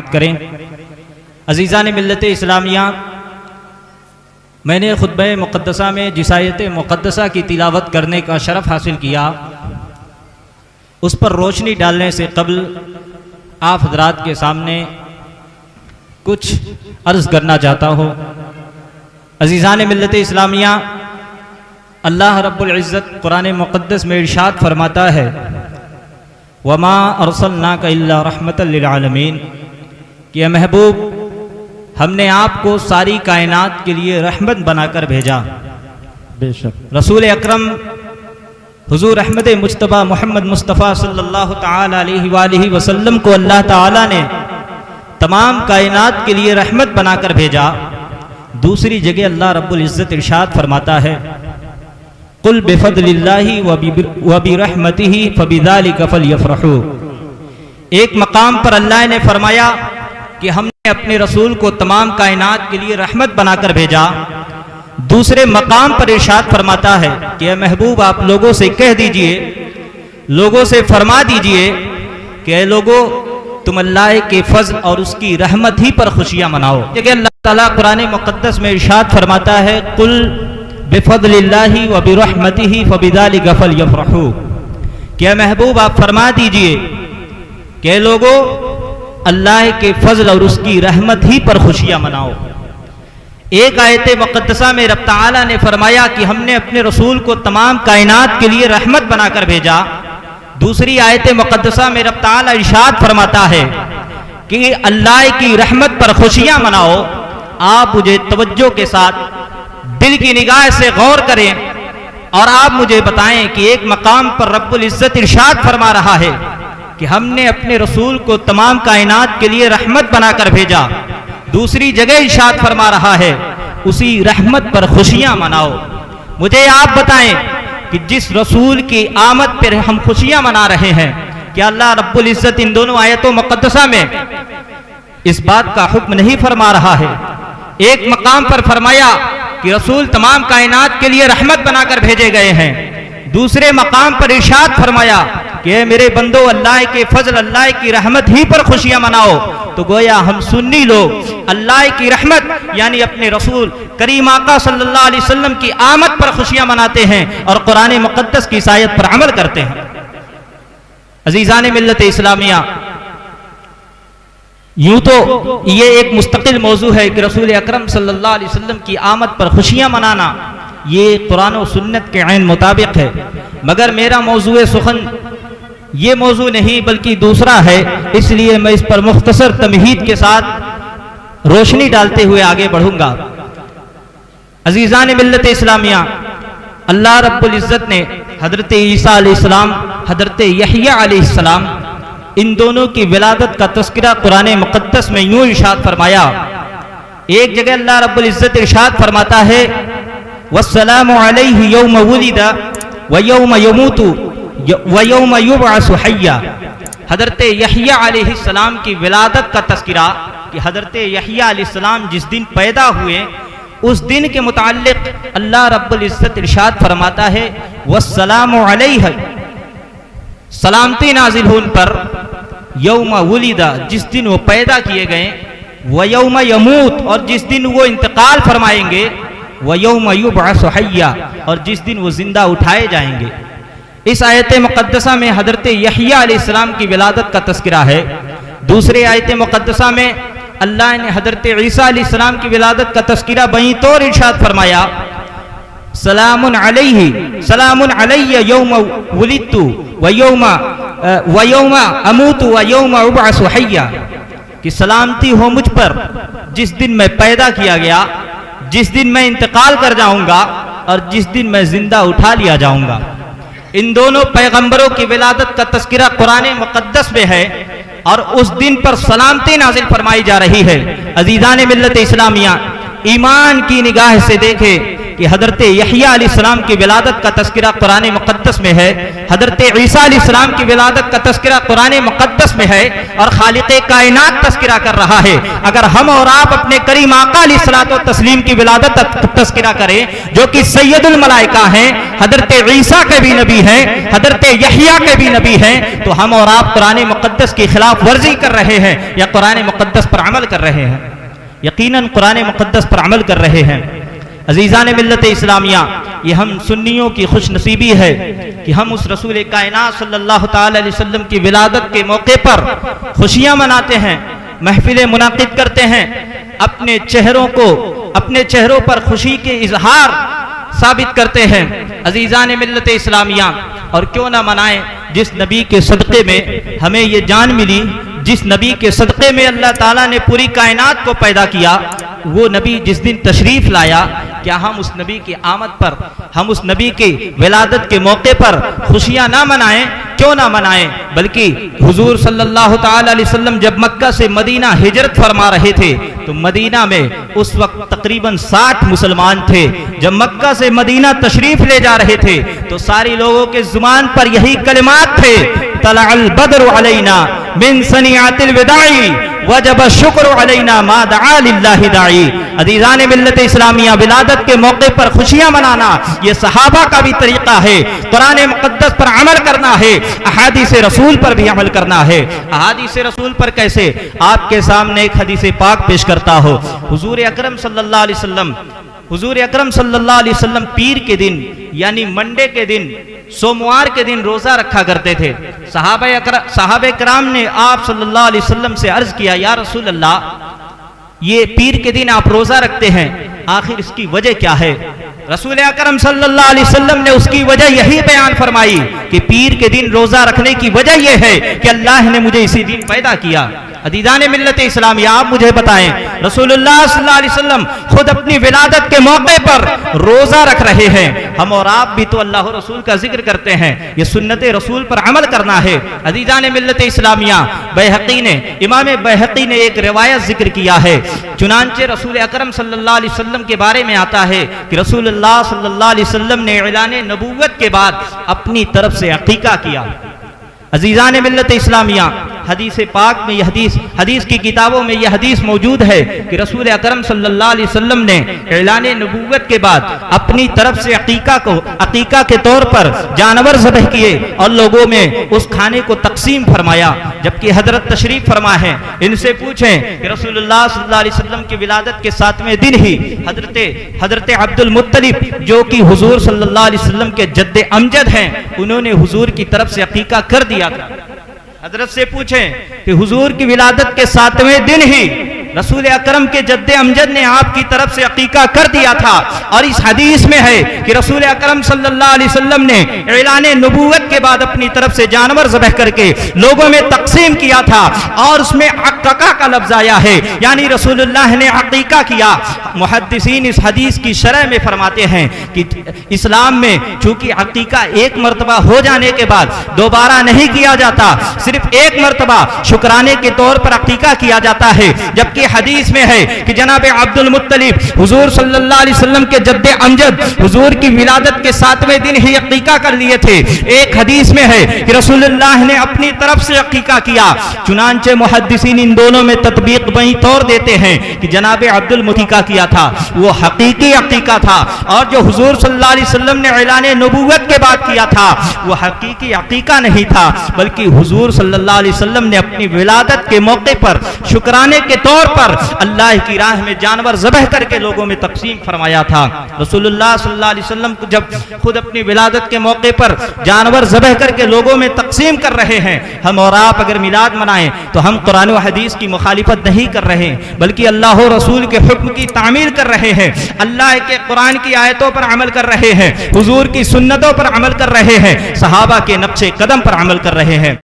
करें। अजीज़ान मिल्लत इस्लामिया, मैंने खुतबा मुक़द्दसा में जिस आयत मुक़द्दसा की तिलावत करने का शरफ़ हासिल किया, उस पर रोशनी डालने से कबल आप हज़रात के सामने कुछ अर्ज़ करना चाहता हूँ। अजीज़ान मिल्लत इस्लामिया, अल्लाह रब्बुल इज़्ज़त कुरान मुक़द्दस में इरशाद फरमाता है, वमा अरसलनाका इल्ला रहमतल लिल आलमीन, कि महबूब हमने आपको सारी कायनात के लिए रहमत बनाकर भेजा। बेशक रसूल अकरम हुजूर अहमद मुज्तबा मोहम्मद मुस्तफ़ा सल्लल्लाहु ताला अलैहि वसल्लम को अल्लाह ताला ने तमाम कायनात के लिए रहमत बनाकर भेजा। दूसरी जगह अल्लाह रब्बुल इज़्ज़त इरशाद फरमाता है, कुल बिफज़लिल्लाहि व बिरहमतिही फबिज़ालिका फलयफ़रहू। एक मकाम पर अल्लाह ने फरमाया कि हमने अपने रसूल को तमाम कायनात के लिए रहमत बनाकर भेजा। दूसरे मकाम पर इरशाद फरमाता है कि महबूब आप लोगों से कह दीजिए, लोगों से फरमा दीजिए कि लोगों तुम अल्लाह के फज़ल और उसकी रहमत ही पर खुशियां मनाओ। जगह अल्लाह ताला कुरान मुक़द्दस में इरशाद फरमाता है, कुल बिफज़लिल्लाहि व बिरहमतिही फबिज़ालिका फलयफ़रहू। क्या महबूब आप फरमा दीजिए कि लोगों अल्लाह के फजल और उसकी रहमत ही पर खुशियां मनाओ। एक आयत मुक़द्दसा में रब ताला ने फरमाया कि हमने अपने रसूल को तमाम कायनात के लिए रहमत बनाकर भेजा। दूसरी आयत मुक़द्दसा में रब ताला इरशाद फरमाता है कि अल्लाह की रहमत पर खुशियां मनाओ। आप मुझे तवज्जो के साथ दिल की निगाह से गौर करें और आप मुझे बताएं कि एक मकाम पर रब्बुल इज़्ज़त इरशाद फरमा रहा है कि हमने अपने रसूल को तमाम कायनात के लिए रहमत बनाकर भेजा। दूसरी जगह इरशाद फरमा रहा है उसी रहमत पर खुशियां मनाओ। मुझे आप बताएं कि जिस रसूल की आमद पर हम खुशियां मना रहे हैं, क्या अल्लाह रब्बुल इज़्ज़त इन दोनों आयतों मुक़द्दसा में इस बात का हुक्म नहीं फरमा रहा है? एक मकाम पर फरमाया कि रसूल तमाम कायनात के लिए रहमत बनाकर भेजे गए हैं। दूसरे मकाम पर इरशाद फरमाया कि मेरे बंदो अल्लाह के फजल अल्लाह की रहमत ही पर खुशियां मनाओ। तो गोया हम सुन्नी लोग अल्लाह की रहमत यानी अपने रसूल करीम आका सल्लल्लाहु अलैहि वसल्लम की आमद पर खुशियां मनाते हैं और कुरान मुक़द्दस की इस आयत पर अमल करते हैं। अजीज़ान मिल्लत इस्लामिया, यूं तो ये एक मुस्तकिल मौजू है कि रसूल अकरम सल्लल्लाहु अलैहि वसल्लम की आमद पर खुशियां मनाना ये कुरान और सुन्नत के ऐन मुताबिक है, मगर मेरा मौजूए सुखन ये मौजू नहीं बल्कि दूसरा है। इसलिए मैं इस पर मुख्तसर तमहीद के साथ रोशनी डालते हुए आगे बढ़ूंगा। अजीज़ान मिल्लत इस्लामिया, अल्लाह रब्बुल इज़्ज़त ने हज़रत ईसा अलैहिस्सलाम, हज़रत यहया अलैहिस्सलाम, इन दोनों की विलादत का तज़किरा कुरान मुक़द्दस में यूं इरशाद फरमाया। एक जगह अल्लाह रब्बुल इज़्ज़त इरशाद फरमाता है, वस्सलामु अलैहि यौम वुलिदा व यौम यमूतु व यौम युबअसु हय्या। हज़रत यहया अलैहिस्सलाम की विलादत का तज़किरा कि हज़रत यहया अलैहिस्सलाम जिस दिन पैदा हुए उस दिन के मुताल्लिक़ अल्लाह रब्बुल इज़्ज़त इरशाद फरमाता है, वस्सलामु अलैहि, सलामती नाजिल हो उन पर, यौम वुलिदा, जिस दिन वो पैदा किए गए, व यौम यमूत, और जिस दिन वो इंतकाल फरमाएंगे, व यौम युबअसु हय्या, और जिस दिन वो जिंदा उठाए जाएंगे। इस आयत मुक़द्दसा में हज़रत यहया अलैहिस्सलाम की विलादत का तज़किरा है। दूसरे आयत मुक़द्दसा में अल्लाह ने हज़रत ईसा अलैहिस्सलाम की विलादत का तज़किरा बई तौर इरशाद फरमाया, सलामुन अलैहि, सलामुन अलैया यौम वुलिदतु व यौम अमूतु व यौम उबअसु हय्या, कि सलामती हो मुझ पर जिस दिन मैं पैदा किया गया, जिस दिन मैं इंतकाल कर जाऊंगा और जिस दिन मैं जिंदा उठा लिया जाऊंगा। इन दोनों पैगंबरों की विलादत का तज़किरा कुरान मुक़द्दस में है और उस दिन पर सलामती नाजिल फरमाई जा रही है। अजीज़ान मिल्लत इस्लामिया, ईमान की निगाह से देखें कि हजरत यहया अलैहिस्सलाम की विलादत का तस्करा कुरान मुक़द्दस में है, हजरत ईसा अलैहिस्सलाम की विलादत का तस्करा कुरान मुक़द्दस में है और खालिक़े कायनात तस्करा कर रहा है। अगर हम और आप अपने करीम आका अलैहिस्सलातो तस्लीम की विलादत तस्करा करें, जो कि सैयदुल मलाइका हैं, हजरत ईसा के भी नबी हैं, हजरत यहया के भी नबी हैं, तो हम और आप कुरान मुक़द्दस की खिलाफ वर्जी कर रहे हैं या कुरान मुक़द्दस पर अमल कर रहे हैं? यकीनन कुरान मुक़द्दस पर अमल कर रहे हैं। अजीज़ान मिल्लत इस्लामिया, ये हम सुन्नियों की खुशनसीबी है कि हम उस रसूल कायनात सल्लल्लाहु ताला अलैहि वसल्लम की विलादत के मौके पर खुशियां मनाते हैं, महफिलें मुनाकिद करते हैं, अपने चेहरों पर खुशी के इजहार साबित करते हैं। अजीज़ान मिल्लत इस्लामिया, और क्यों ना मनाएं जिस नबी के सदक़े में हमें ये जान मिली, जिस नबी के सदक़े में अल्लाह ताला ने पूरी कायनात को पैदा किया, वो नबी जिस दिन तशरीफ लाया, क्या हम उस नबी की आमद पर, हम उस नबी की विलादत के मौके पर खुशियां ना मनाएं? क्यों ना मनाएं? बल्कि हुजूर सल्लल्लाहु ताला अलैहि वसल्लम जब मक्का से मदीना हिजरत फरमा रहे थे, तो मदीना में उस वक्त तकरीबन 60 मुसलमान थे। जब मक्का से मदीना तशरीफ ले जा रहे थे, तो सारी लोगों के जुबान पर यही कलिमात थे, तलअल बद्रु अलैना मिन सनियातिल विदाई वजब शुक्र अलैना मा दआ लिल्लाहि दाई। अज़ीज़ान मिल्लत इस्लामिया, विलादत के मौके पर खुशियां मनाना ये सहाबा का भी तरीका है। कुरान मुक़द्दस पर अमल करना है, अहादीस रसूल पर भी अमल करना है। अहादीस रसूल पर कैसे? आपके सामने एक हदीस पाक पेश करता हो। हुजूर अकरम सल्लल्लाहु अलैहि वसल्लम पीर के दिन यानी मंडे के दिन, सोमवार के दिन रोजा रखा करते थे। सहाबे कराम ने आप सल्लल्लाहु अलैहि वसल्लम से अर्ज किया, या रसूल अल्लाह, ये पीर के दिन आप रोजा रखते हैं, आखिर इसकी वजह क्या है? रसूल अकरम सल्लल्लाहु अलैहि वसल्लम ने उसकी वजह यही बयान फरमाई कि पीर के दिन रोजा रखने की वजह यह है कि अल्लाह ने मुझे इसी दिन पैदा किया। अज़ीज़ान मिल्लत इस्लामिया, आप मुझे बताएं, रसूलुल्लाह सल्लल्लाहु अलैहि वसल्लम खुद अपनी विलादत के मौके पर रोजा रख रहे हैं। हम और आप भी तो अल्लाह रसूल का जिक्र करते हैं, ये सुन्नत रसूल पर अमल करना है। अज़ीज़ान मिल्लत इस्लामिया, इमाम बैहक़ी ने एक रिवायत जिक्र किया है। चुनांचे रसूल अकरम सल्लल्लाहु अलैहि वसल्लम के बारे में आता है कि रसूलुल्लाह सल्लल्लाहु अलैहि वसल्लम ने ऐलान नबूवत के बाद अपनी तरफ से अक़ीक़ा किया। अज़ीज़ान मिल्लत इस्लामिया, हदीस पाक में यह हदीस की किताबों में यह हदीस मौजूद है कि रसूल अकरम सल्लल्लाहु अलैहि वसल्लम ने ऐलान नबूवत के बाद अपनी तरफ से अक़ीक़ा के तौर पर जानवर ज़बह किए और लोगों में उस खाने को तकसीम फरमाया। जबकि हजरत तशरीफ फरमा है, इनसे पूछें कि रसूलुल्लाह सल्लल्लाहु अलैहि वसल्लम की विलादत के 7वें दिन ही हजरत अब्दुल मुत्तलिब, जो कि हुजूर सल्लल्लाहु अलैहि वसल्लम के जद्दे अमजद हैं, उन्होंने हुजूर की तरफ से अक़ीक़ा कर दिया था। हजरत से पूछें कि हुजूर की विलादत के 7वें दिन ही रसूल अकरम के जद्दे अमजद ने आपकी तरफ से अक़ीक़ा कर दिया था। और इस हदीस में है कि रसूल अकरम सल्लल्लाहु अलैहि वसल्लम ने ऐलान नबूवत के बाद अपनी तरफ से जानवर ज़बह करके लोगों में तकसीम किया था और उसमें अक़ीक़ा का लफ्ज़ आया है, यानी रसूलुल्लाह ने अक़ीक़ा किया। मुहद्दिसीन इस हदीस की शरह में फरमाते हैं कि इस्लाम में चूंकि अक़ीक़ा एक मरतबा हो जाने के बाद दोबारा नहीं किया जाता, सिर्फ एक मरतबा शुक्राने के तौर पर अक़ीक़ा किया जाता है। जबकि हदीस में है कि जनाब अब्दुल मुत्तलिब हुजूर सल्लल्लाहु अलैहि वसल्लम के जद्दे अमजद हुजूर की विलादत के 7वें दिन ही अक़ीक़ा कर लिए थे। एक हदीस में है कि रसूलुल्लाह ने अपनी तरफ से अक़ीक़ा किया। चुनांचे मुहद्दिसीन इन दोनों में तत्बीक वहीं तौर देते हैं कि जनाब अब्दुल मुतीका किया था वो हकीकी अक़ीक़ा था, और जो हुजूर सल्लल्लाहु अलैहि वसल्लम ने ऐलान नबूवत के बाद किया था वो हकीकी अक़ीक़ा नहीं था, बल्कि हुजूर सल्लल्लाहु अलैहि वसल्लम ने अपनी विलादत के मौके पर शुक्राने के तौर पर अल्लाह की राह में जानवर ज़बह करके लोगों में तकसीम फरमाया था। रसूलुल्लाह सल्लल्लाहु अलैहि वसल्लम जब खुद अपनी विलादत के मौके पर जानवर ज़बह करके लोगों में तकसीम कर रहे हैं, हम और आप अगर मिलाद मनाएं तो हम कुरान व हदीस की मुखालिफत नहीं कर रहे, बल्कि अल्लाह रसूल के हुक्म की तामील कर रहे हैं, अल्लाह के कुरान की आयतों पर अमल कर रहे हैं, हुजूर की सुन्नतों पर अमल कर रहे हैं, सहाबा के नक्शे कदम पर अमल कर रहे हैं।